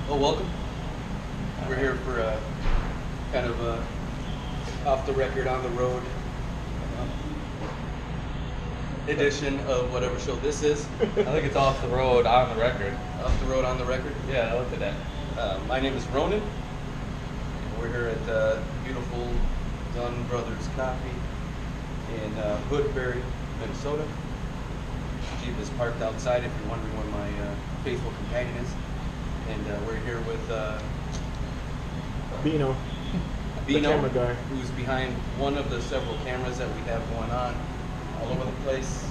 Well, welcome. We're here for a kind of off the record, on the road edition of whatever show this is. I think it's off the road, on the record. Off the road, on the record. Yeah, I looked at that. My name is Ronan. We're here at beautiful Dunn Brothers Coffee in Woodbury, Minnesota. Jeep is parked outside if you're wondering where my faithful companion is. And we're here with Bino, the camera guy, who's behind one of the several cameras that we have going on all over the place.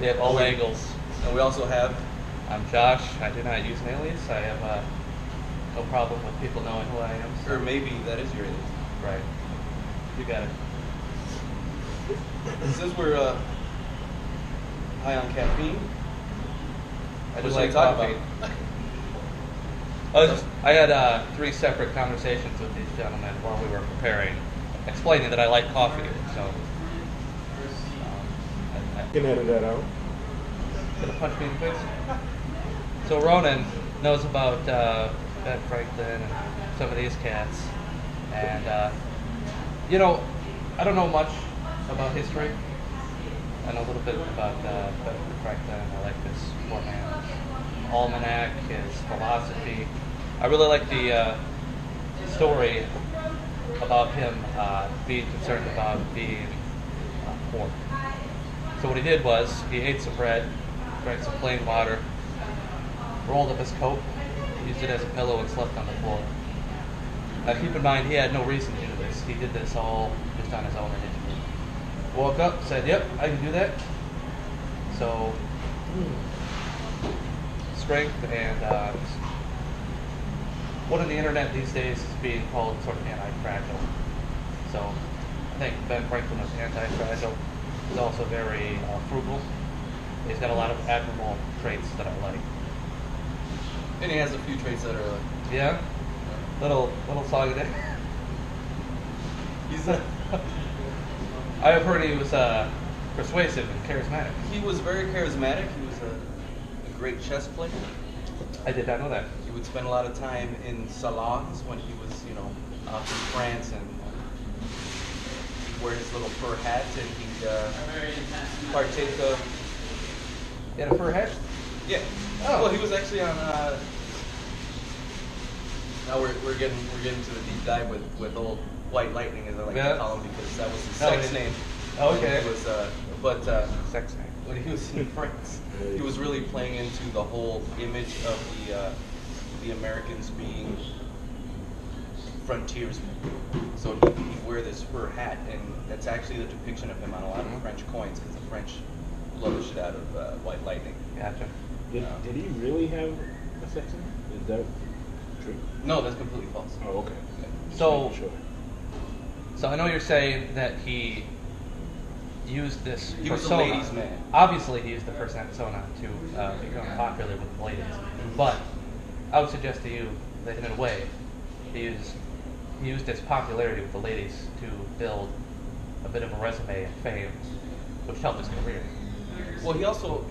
We have all angles. And we also have... I'm Josh. I do not use an alias. I have no problem with people knowing who I am. So. Or maybe that is your alias. Right. You got it. Since we're high on caffeine, I what just should we like talk coffee. about? I had 3 separate conversations with these gentlemen while we were preparing, explaining that I like coffee. So, you can edit that out. Gonna punch me in the face. So Ronan knows about Ben Franklin and some of these cats, and you know, I don't know much about history. I know a little bit about Ben Franklin. I like his four-man almanac, his philosophy. I really like the story about him being concerned about being poor. So what he did was he ate some bread, drank some plain water, rolled up his coat, used it as a pillow, and slept on the floor. Now keep in mind, he had no reason to do this. He did this all just on his own initiative. Woke up, said, "Yep, I can do that." So strength and what on the internet these days is being called sort of anti-fragile. So I think Ben Franklin was anti-fragile. He's also very frugal. He's got a lot of admirable traits that I like. And he has a few traits that are like... Yeah? Little song of it. He's I have heard he was persuasive and charismatic. He was very charismatic. He was a great chess player. I did not know that. He would spend a lot of time in salons when he was, off in France, and he'd wear his little fur hat, and he'd partake of... He had a fur hat? Yeah. Oh. Well, he was actually on... Now we're getting to the deep dive with old WhiteLightening, as I like to call him, because that was his sex name. Okay. He was, sex name. When he was in France, he was really playing into the whole image of the Americans being frontiersmen. So he'd wear this fur hat, and that's actually the depiction of him on a lot of French coins, because the French love the shit out of WhiteLightening. Gotcha. Did he really have a sex name? Is that true? No, that's completely false. Oh, okay. So, sure. So I know you're saying that he used this He was a persona. ladies' man. Obviously, he used the persona to become popular with the ladies. But I would suggest to you that in a way, he used his popularity with the ladies to build a bit of a resume and fame, which helped his career. Well, he also,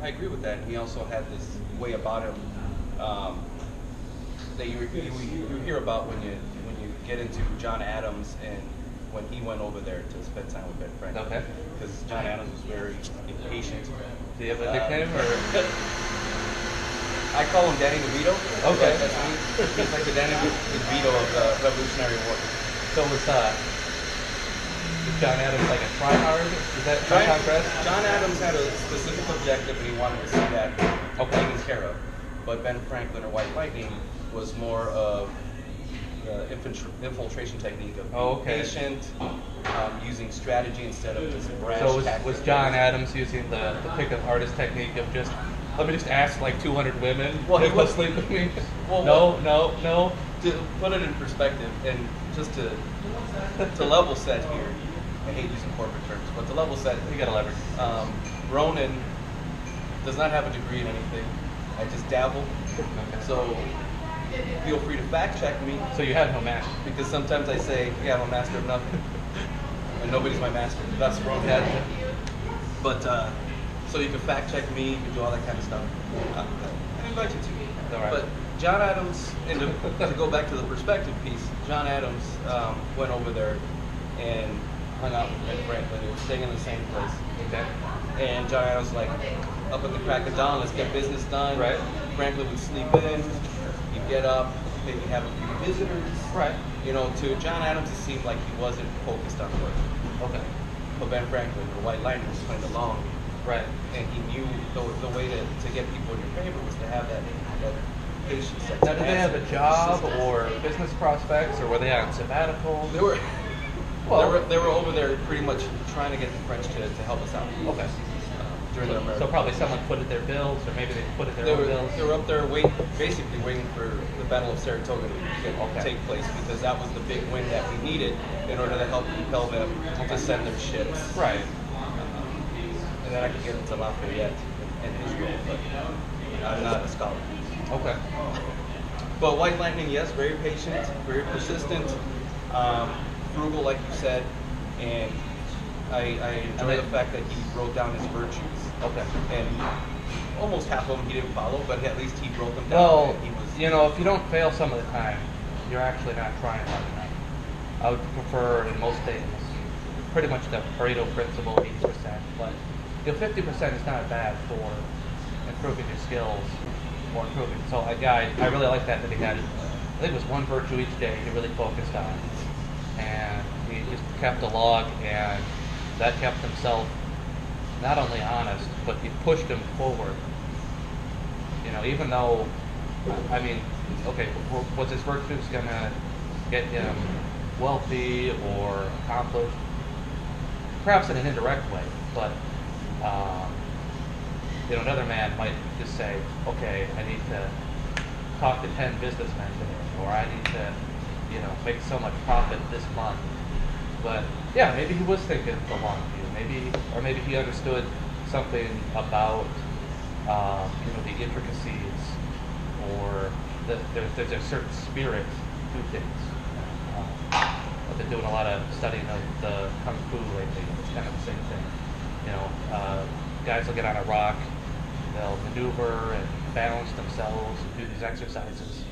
I agree with that. He also had this way about him that you hear about when you get into John Adams, and when he went over there to spend time with Ben Franklin. Okay. Because John Adams was very impatient. Do you have a nickname, or? I call him Danny DeVito. Okay. That's me. He's like the Danny DeVito of the Revolutionary War. So was John Adams like a tryhard? Is that contrast? John Adams had a specific objective, and he wanted to see that taken care of. But Ben Franklin, or WhiteLightening, was more of the infiltration technique of being patient, using strategy instead of just brash tactics. So was John Adams using the pickup artist technique of just, let me just ask like 200 women if they'll sleep with me? Well, no. To put it in perspective, and just to level set here, I hate using corporate terms, but to level set, You gotta leverage. Ronan does not have a degree in anything. I just dabble. Okay. So feel free to fact check me. So you have no master. Because sometimes I say, yeah, I'm a master of nothing. And nobody's my master. That's wrong. But, so you can fact check me, you can do all that kind of stuff. I invite you to. All right. But John Adams, and to go back to the perspective piece, John Adams went over there and hung out with Ben Franklin. They were staying in the same place. Okay. And John Adams was like, up at the crack of dawn, let's get business done. Right. Franklin would sleep in, he'd get up, maybe have a few visitors. Right. You know, to John Adams, it seemed like he wasn't focused on work. Okay. But Ben Franklin, the White Lightning, was playing along. Right. And he knew the way to get people in your favor was to have that patience. That Now, did they have a tenacity, job persistence. or business prospects, or were they on sabbatical? They were, Well- they were over there pretty much trying to get the French to help us out. Okay. During their American. So probably someone footed their bills, or maybe they footed their own bills. They were up there basically waiting for the Battle of Saratoga to take place, because that was the big win that we needed in order to help compel them to send their ships. Right. And then I could get into Lafayette and his role, but I'm not a scholar. Okay. But White Lightning, yes, very patient, very persistent, frugal, like you said, and I enjoy the fact that he wrote down his virtues. Okay. And almost half of them he didn't follow, but at least he wrote them down. Well, and he was, you know, if you don't fail some of the time, you're actually not trying hard enough. I would prefer, in most things, pretty much the Pareto principle, 80%, but 50% is not bad for improving your skills or improving. So, I really like that he had, I think it was one virtue each day he really focused on. And he just kept a log, and that kept himself not only honest, but it pushed him forward. You know, even though, I mean, okay, was his virtues gonna get him wealthy or accomplished? Perhaps in an indirect way, but you know, another man might just say, okay, I need to talk to 10 businessmen today, or I need to, you know, make so much profit this month. But yeah, maybe he was thinking the long view. Maybe he understood something about you know, the intricacies, or there's a certain spirit to things. I've been doing a lot of studying of the Kung Fu lately. It's kind of the same thing. You know, guys will get on a rock, they'll maneuver and balance themselves and do these exercises,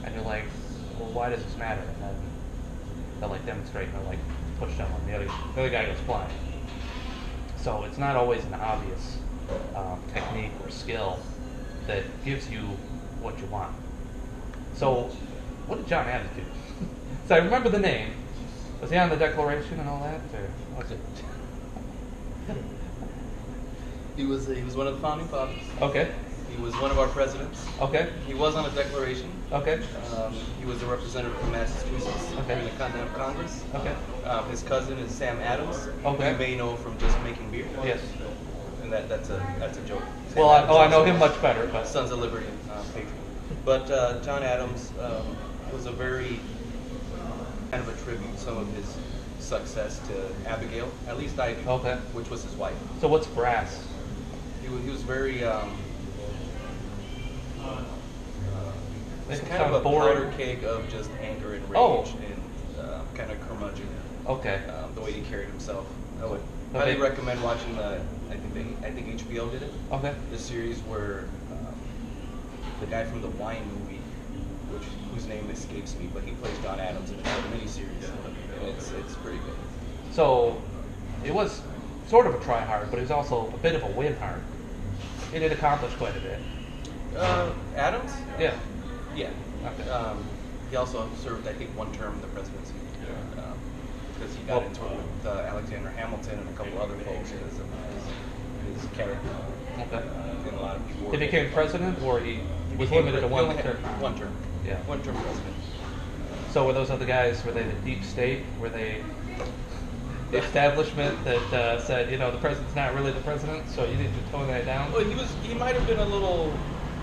and you're like, well, why does this matter? And then they'll like demonstrate, and they'll like push down on the other guy goes flying. So it's not always an obvious technique or skill that gives you what you want. So what did John Adams do? So I remember the name. Was he on the Declaration and all that, or was it? he was one of the founding fathers. Okay. He was one of our presidents. Okay. He was on a declaration. Okay. He was a representative from Massachusetts in the Continental Congress. Okay. His cousin is Sam Adams. Okay. You may know from just making beer. Yes. And that's a joke. Well, I know him much better, but Sons of Liberty patriot. But John Adams was a very kind of attribute some of his success to Abigail. At least I do. Okay. Which was his wife. So what's brass? He was very. Makes It's it kind of sound a boring. powder keg of just anger and rage Oh. and kind of curmudgeon. Okay. The way he carried himself. I would Okay. highly recommend watching the. I think HBO did it. Okay. The series where the guy from the Wine movie, whose name escapes me, but he plays John Adams in a miniseries, and it's pretty good. So it was sort of a try hard, but it was also a bit of a win hard. He did accomplish quite a bit. Adams? Yeah. Yeah. Okay. He also served, I think, one term in the presidency. Because he got into it with Alexander Hamilton and a couple other folks because of his character. Okay. And a lot of people. He became president, or he was became limited to he one only had term? One term. Yeah. One term president. So were those other guys, were they the deep state? Were they the establishment that said, you know, the president's not really the president, so you need to tone that down? Well, he might have been a little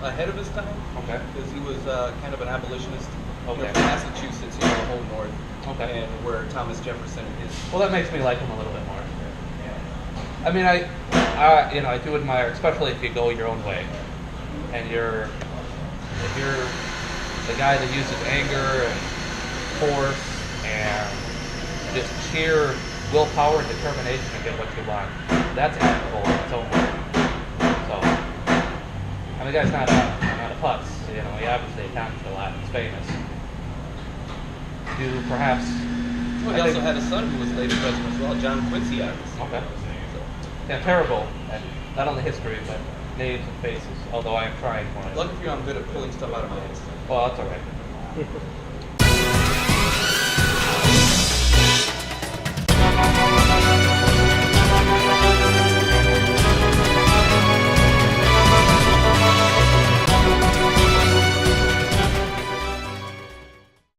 ahead of his time. Okay. Because he was kind of an abolitionist. Okay. You know, from Massachusetts, you know, the whole north. Okay. And where Thomas Jefferson is. Well, that makes me like him a little bit more. I mean, you know, I do admire, especially if you go your own way, and if you're the guy that uses anger and force and just sheer willpower and determination to get what you want. That's admirable in its own way. So, I mean, the guy's not a putts. You know, he obviously accomplished a lot. He's famous. Do perhaps? Well, he also had a son who was later president as well, John Quincy Adams. Okay. So, yeah, terrible at not only history but names and faces. Although I am trying for it. Lucky for you, I'm good at pulling stuff out of my head. Well, that's all right.